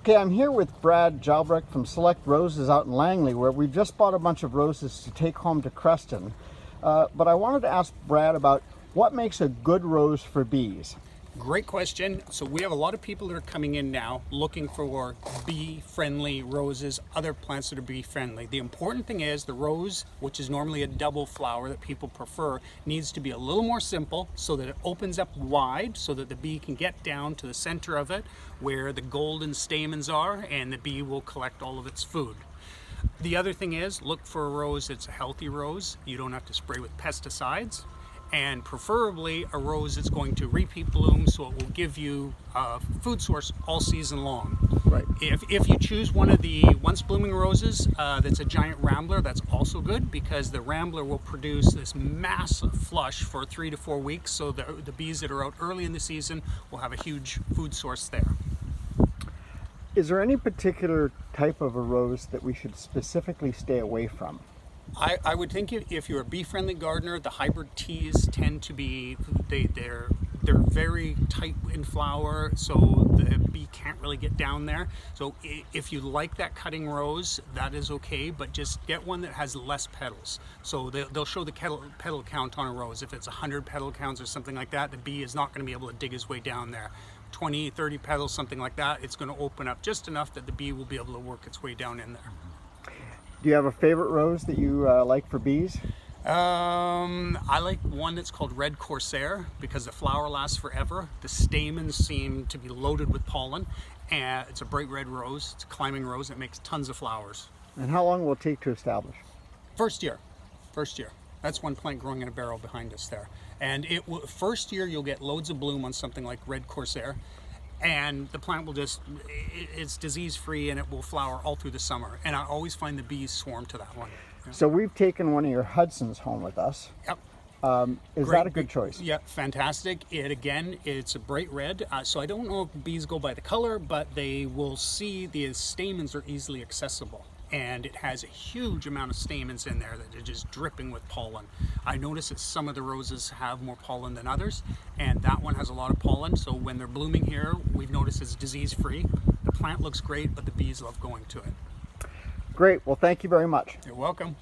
Okay, I'm here with Brad Jalbert from Select Roses out in Langley, where we've just bought a bunch of roses to take home to Creston. But I wanted to ask Brad about what makes a good rose for bees. Great question. So we have a lot of people that are coming in now looking for bee-friendly roses, other plants that are bee-friendly. The important thing is the rose, which is normally a double flower that people prefer, needs to be a little more simple so that it opens up wide so that the bee can get down to the center of it where the golden stamens are, and the bee will collect all of its food. The other thing is, look for a rose that's a healthy rose. You don't have to spray with pesticides. And preferably a rose that's going to repeat bloom, so it will give you a food source all season long. Right. If you choose one of the once blooming roses that's a giant rambler, that's also good, because the rambler will produce this massive flush for 3 to 4 weeks, so the bees that are out early in the season will have a huge food source there. Is there any particular type of a rose that we should specifically stay away from? I would think if you're a bee-friendly gardener, the hybrid teas tend to be, they're very tight in flower, so the bee can't really get down there. So if you like that cutting rose, that is okay, but just get one that has less petals. So they'll show the petal count on a rose. If it's 100 petal counts or something like that, the bee is not going to be able to dig his way down there. 20, 30 petals, something like that, it's going to open up just enough that the bee will be able to work its way down in there. Do you have a favorite rose that you like for bees? I like one that's called Red Corsair because the flower lasts forever. The stamens seem to be loaded with pollen, and it's a bright red rose. It's a climbing rose that makes tons of flowers. And how long will it take to establish? First year. That's one plant growing in a barrel behind us there. And first year you'll get loads of bloom on something like Red Corsair. And the plant will it's disease-free, and it will flower all through the summer. And I always find the bees swarm to that one. Yeah. So we've taken one of your Hudsons home with us. Yep. Is that a good choice? Yeah, fantastic. It's a bright red. So I don't know if bees go by the color, but they will see the stamens are easily accessible. And it has a huge amount of stamens in there that are just dripping with pollen. I notice that some of the roses have more pollen than others, and that one has a lot of pollen, so when they're blooming here, we've noticed it's disease-free. The plant looks great, but the bees love going to it. Great. Well, thank you very much. You're welcome.